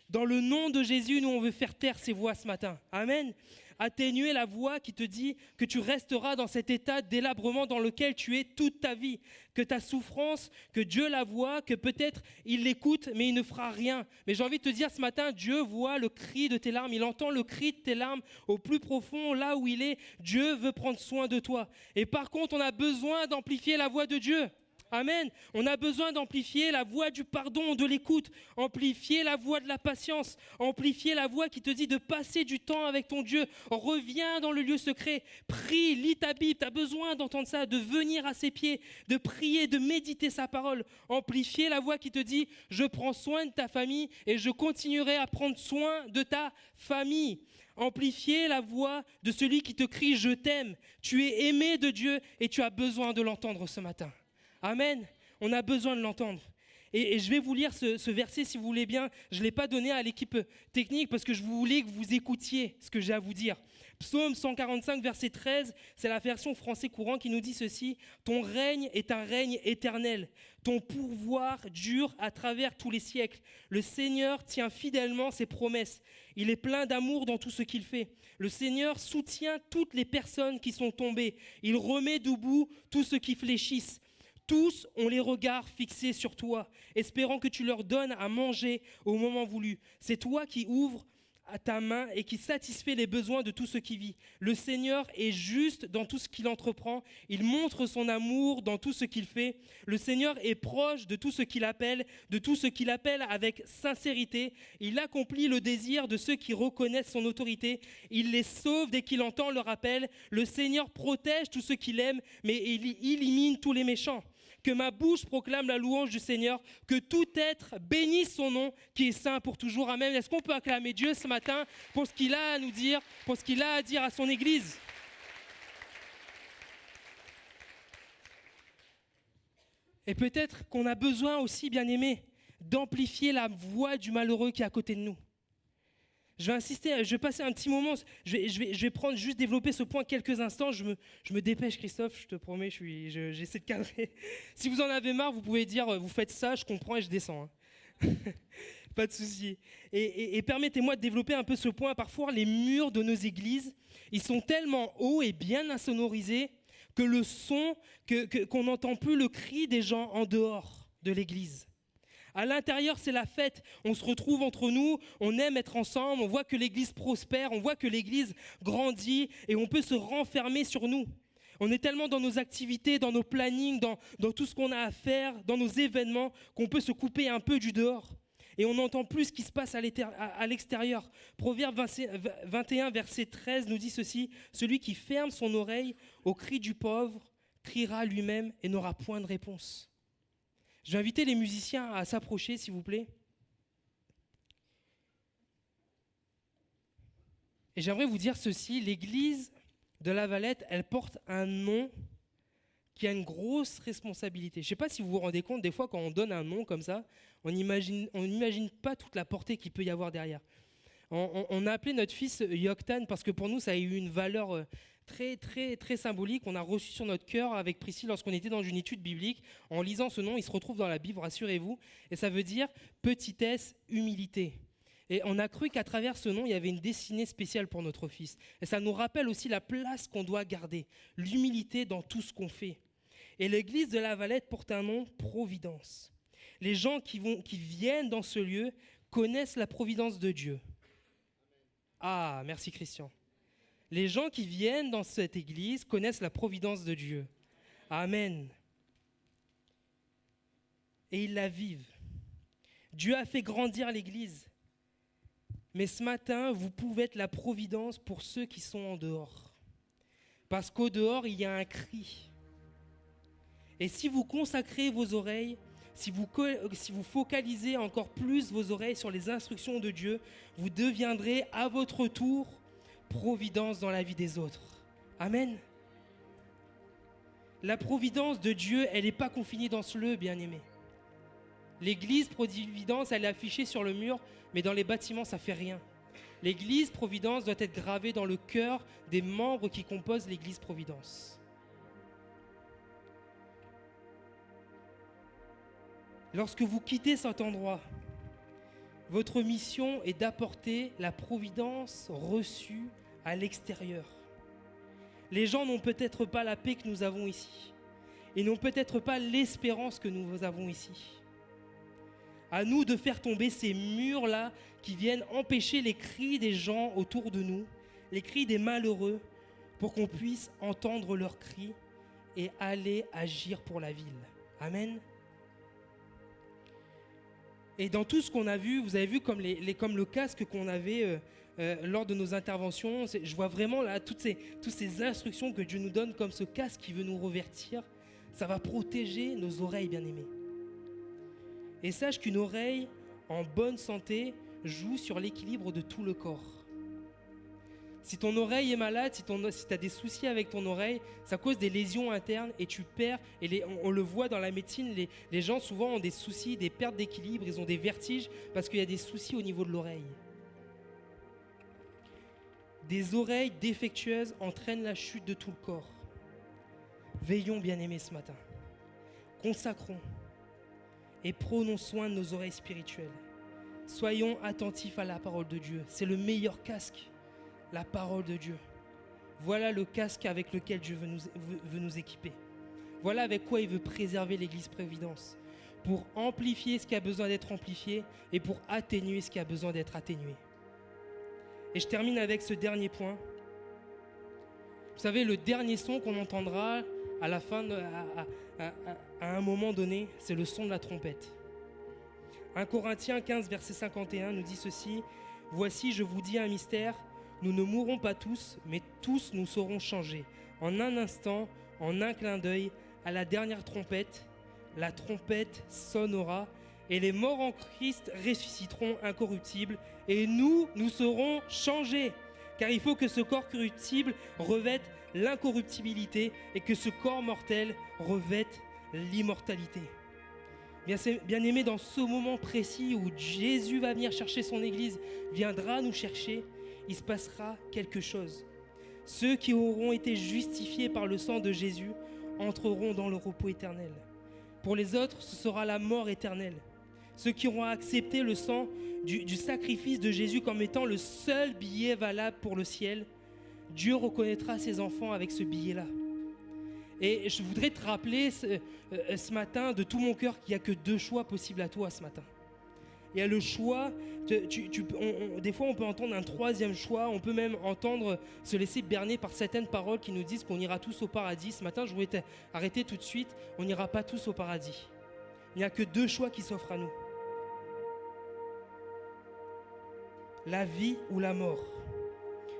Speaker 1: Dans le nom de Jésus, nous on veut faire taire ces voix ce matin, amen. Atténuer la voix qui te dit que tu resteras dans cet état délabrement dans lequel tu es toute ta vie, que ta souffrance, que Dieu la voit, que peut-être il l'écoute, mais il ne fera rien. Mais j'ai envie de te dire ce matin, Dieu voit le cri de tes larmes, il entend le cri de tes larmes au plus profond, là où il est. Dieu veut prendre soin de toi. Et par contre, on a besoin d'amplifier la voix de Dieu. Amen. On a besoin d'amplifier la voix du pardon, de l'écoute, amplifier la voix de la patience, amplifier la voix qui te dit de passer du temps avec ton Dieu. Reviens dans le lieu secret, prie, lis ta Bible, tu as besoin d'entendre ça, de venir à ses pieds, de prier, de méditer sa parole. Amplifier la voix qui te dit je prends soin de ta famille et je continuerai à prendre soin de ta famille. Amplifier la voix de celui qui te crie je t'aime. Tu es aimé de Dieu et tu as besoin de l'entendre ce matin. Amen, on a besoin de l'entendre. Et je vais vous lire ce verset si vous voulez bien. Je ne l'ai pas donné à l'équipe technique parce que je voulais que vous écoutiez ce que j'ai à vous dire. Psaume 145, verset 13, c'est la version français courant qui nous dit ceci. Ton règne est un règne éternel. Ton pouvoir dure à travers tous les siècles. Le Seigneur tient fidèlement ses promesses. Il est plein d'amour dans tout ce qu'il fait. Le Seigneur soutient toutes les personnes qui sont tombées. Il remet debout tous ceux qui fléchissent. Tous ont les regards fixés sur toi, espérant que tu leur donnes à manger au moment voulu. C'est toi qui ouvres à ta main et qui satisfait les besoins de tout ce qui vit. Le Seigneur est juste dans tout ce qu'il entreprend. Il montre son amour dans tout ce qu'il fait. Le Seigneur est proche de tout ce qu'il appelle, avec sincérité. Il accomplit le désir de ceux qui reconnaissent son autorité. Il les sauve dès qu'il entend leur appel. Le Seigneur protège tous ceux qu'il aime, mais il élimine tous les méchants. Que ma bouche proclame la louange du Seigneur, que tout être bénisse son nom, qui est saint pour toujours. Amen. Est-ce qu'on peut acclamer Dieu ce matin pour ce qu'il a à nous dire, pour ce qu'il a à dire à son Église? Et peut-être qu'on a besoin aussi, bien-aimés, d'amplifier la voix du malheureux qui est à côté de nous. Je vais insister, je vais passer un petit moment, je vais prendre, juste développer ce point quelques instants. Je me dépêche, Christophe, je te promets, j'essaie de cadrer. Si vous en avez marre, vous pouvez dire, vous faites ça, je comprends et je descends. Hein. Pas de souci. Et permettez-moi de développer un peu ce point. Parfois, les murs de nos églises, ils sont tellement hauts et bien insonorisés que le son, qu'on n'entend plus le cri des gens en dehors de l'église. À l'intérieur, c'est la fête. On se retrouve entre nous, on aime être ensemble, on voit que l'église prospère, on voit que l'église grandit et on peut se renfermer sur nous. On est tellement dans nos activités, dans nos plannings, dans tout ce qu'on a à faire, dans nos événements, qu'on peut se couper un peu du dehors. Et on n'entend plus ce qui se passe à l'extérieur. Proverbe 21, verset 13 nous dit ceci: « Celui qui ferme son oreille au cri du pauvre criera lui-même et n'aura point de réponse. » Je vais inviter les musiciens à s'approcher, s'il vous plaît. Et j'aimerais vous dire ceci, l'église de La Valette, elle porte un nom qui a une grosse responsabilité. Je ne sais pas si vous vous rendez compte, des fois quand on donne un nom comme ça, on n'imagine pas toute la portée qu'il peut y avoir derrière. On a appelé notre fils Yoktan parce que pour nous, ça a eu une valeur très, très, très symbolique. On a reçu sur notre cœur avec Priscille lorsqu'on était dans une étude biblique. En lisant ce nom, il se retrouve dans la Bible, rassurez-vous. Et ça veut dire petitesse, humilité. Et on a cru qu'à travers ce nom, il y avait une destinée spéciale pour notre fils. Et ça nous rappelle aussi la place qu'on doit garder, l'humilité dans tout ce qu'on fait. Et l'église de La Valette porte un nom, Providence. Les gens qui viennent dans ce lieu connaissent la providence de Dieu. Ah, merci Christian. Les gens qui viennent dans cette église connaissent la providence de Dieu. Amen. Et ils la vivent. Dieu a fait grandir l'église. Mais ce matin, vous pouvez être la providence pour ceux qui sont en dehors. Parce qu'au dehors, il y a un cri. Et si vous consacrez vos oreilles, si vous focalisez encore plus vos oreilles sur les instructions de Dieu, vous deviendrez à votre tour providence dans la vie des autres. Amen. La providence de Dieu, elle n'est pas confinée dans ce lieu, bien-aimé. L'église Providence, elle est affichée sur le mur, mais dans les bâtiments, ça ne fait rien. L'église Providence doit être gravée dans le cœur des membres qui composent l'église Providence. Lorsque vous quittez cet endroit, votre mission est d'apporter la providence reçue à l'extérieur. Les gens n'ont peut-être pas la paix que nous avons ici. Ils n'ont peut-être pas l'espérance que nous avons ici. À nous de faire tomber ces murs-là qui viennent empêcher les cris des gens autour de nous, les cris des malheureux, pour qu'on puisse entendre leurs cris et aller agir pour la ville. Amen. Et dans tout ce qu'on a vu, vous avez vu comme le casque qu'on avait lors de nos interventions, je vois vraiment là toutes ces instructions que Dieu nous donne comme ce casque qui veut nous revêtir. Ça va protéger nos oreilles, bien-aimées. Et sache qu'une oreille en bonne santé joue sur l'équilibre de tout le corps. Si ton oreille est malade, si tu as des soucis avec ton oreille, ça cause des lésions internes et tu perds. Et on le voit dans la médecine, les gens souvent ont des soucis, des pertes d'équilibre, ils ont des vertiges parce qu'il y a des soucis au niveau de l'oreille. Des oreilles défectueuses entraînent la chute de tout le corps. Veillons, bien-aimés, ce matin. Consacrons et prenons soin de nos oreilles spirituelles. Soyons attentifs à la parole de Dieu. C'est le meilleur casque. La parole de Dieu. Voilà le casque avec lequel Dieu veut nous équiper. Voilà avec quoi il veut préserver l'église Providence. Pour amplifier ce qui a besoin d'être amplifié et pour atténuer ce qui a besoin d'être atténué. Et je termine avec ce dernier point. Vous savez, le dernier son qu'on entendra à la fin, à un moment donné, c'est le son de la trompette. 1 Corinthiens 15, verset 51 nous dit ceci: « Voici, je vous dis un mystère. Nous ne mourrons pas tous, mais tous nous serons changés. En un instant, en un clin d'œil, à la dernière trompette, la trompette sonnera, et les morts en Christ ressusciteront incorruptibles, et nous serons changés. Car il faut que ce corps corruptible revête l'incorruptibilité, et que ce corps mortel revête l'immortalité. » Bien-aimés, dans ce moment précis où Jésus va venir chercher son Église, viendra nous chercher, il se passera quelque chose. Ceux qui auront été justifiés par le sang de Jésus entreront dans le repos éternel. Pour les autres, ce sera la mort éternelle. Ceux qui auront accepté le sang du sacrifice de Jésus comme étant le seul billet valable pour le ciel, Dieu reconnaîtra ses enfants avec ce billet-là. Et je voudrais te rappeler ce matin de tout mon cœur qu'il n'y a que 2 choix possibles à toi ce matin. Il y a le choix, des fois on peut entendre un 3e choix, on peut même entendre se laisser berner par certaines paroles qui nous disent qu'on ira tous au paradis. Ce matin, je voulais arrêter tout de suite, on n'ira pas tous au paradis. Il n'y a que 2 choix qui s'offrent à nous. La vie ou la mort.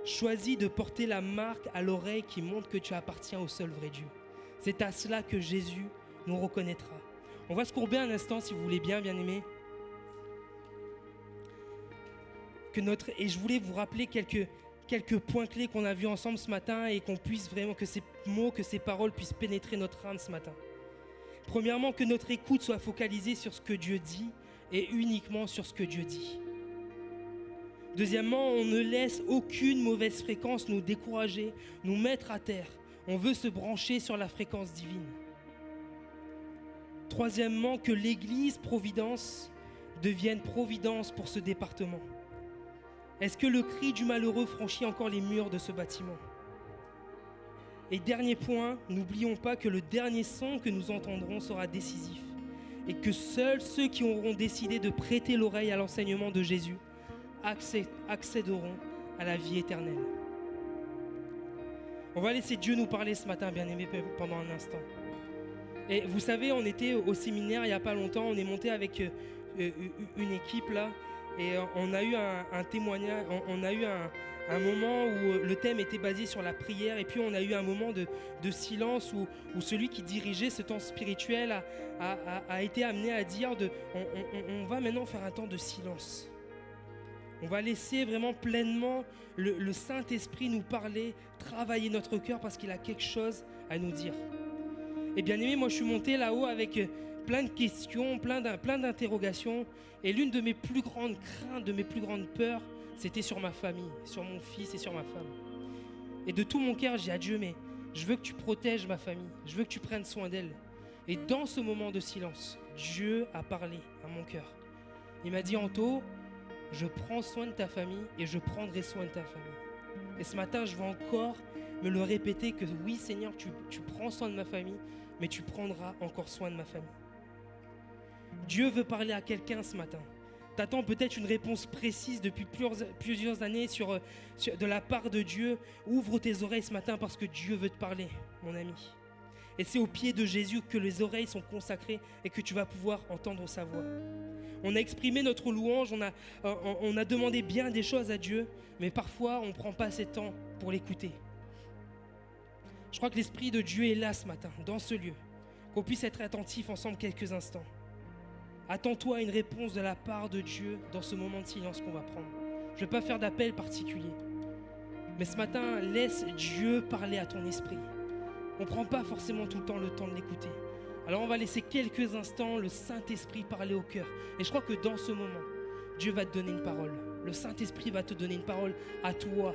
Speaker 1: Choisis de porter la marque à l'oreille qui montre que tu appartiens au seul vrai Dieu. C'est à cela que Jésus nous reconnaîtra. On va se courber un instant si vous voulez bien, bien-aimés. Et je voulais vous rappeler quelques points clés qu'on a vus ensemble ce matin et qu'on puisse vraiment, que ces mots, que ces paroles puissent pénétrer notre âme ce matin. Premièrement, que notre écoute soit focalisée sur ce que Dieu dit et uniquement sur ce que Dieu dit. Deuxièmement, on ne laisse aucune mauvaise fréquence nous décourager, nous mettre à terre. On veut se brancher sur la fréquence divine. Troisièmement, que l'Église Providence devienne providence pour ce département. Est-ce que le cri du malheureux franchit encore les murs de ce bâtiment? Et dernier point, n'oublions pas que le dernier son que nous entendrons sera décisif et que seuls ceux qui auront décidé de prêter l'oreille à l'enseignement de Jésus accéderont à la vie éternelle. On va laisser Dieu nous parler ce matin, bien-aimés, pendant un instant. Et vous savez, on était au séminaire il n'y a pas longtemps, on est monté avec une équipe là, et on a eu un témoignage, on a eu un moment où le thème était basé sur la prière, et puis on a eu un moment de silence où celui qui dirigeait ce temps spirituel a été amené à dire on va maintenant faire un temps de silence. On va laisser vraiment pleinement le Saint-Esprit nous parler, travailler notre cœur parce qu'il a quelque chose à nous dire. Et bien aimé, moi je suis monté là-haut avec plein de questions, plein d'interrogations. Et l'une de mes plus grandes craintes, de mes plus grandes peurs, c'était sur ma famille, sur mon fils et sur ma femme. Et de tout mon cœur, j'ai dit à Dieu, mais je veux que tu protèges ma famille, je veux que tu prennes soin d'elle. Et dans ce moment de silence, Dieu a parlé à mon cœur. Il m'a dit, Anto, je prends soin de ta famille et je prendrai soin de ta famille. Et ce matin, je veux encore me le répéter que oui, Seigneur, tu prends soin de ma famille, mais tu prendras encore soin de ma famille. Dieu veut parler à quelqu'un ce matin. T'attends peut-être une réponse précise depuis plusieurs années de la part de Dieu. Ouvre tes oreilles ce matin parce que Dieu veut te parler, mon ami. Et c'est au pied de Jésus que les oreilles sont consacrées et que tu vas pouvoir entendre sa voix. On a exprimé notre louange, on a demandé bien des choses à Dieu, mais parfois on ne prend pas assez de temps pour l'écouter. Je crois que l'Esprit de Dieu est là ce matin, dans ce lieu, qu'on puisse être attentifs ensemble quelques instants. Attends-toi à une réponse de la part de Dieu dans ce moment de silence qu'on va prendre. Je ne vais pas faire d'appel particulier, mais ce matin, laisse Dieu parler à ton esprit. On ne prend pas forcément tout le temps de l'écouter. Alors on va laisser quelques instants le Saint-Esprit parler au cœur. Et je crois que dans ce moment, Dieu va te donner une parole. Le Saint-Esprit va te donner une parole à toi,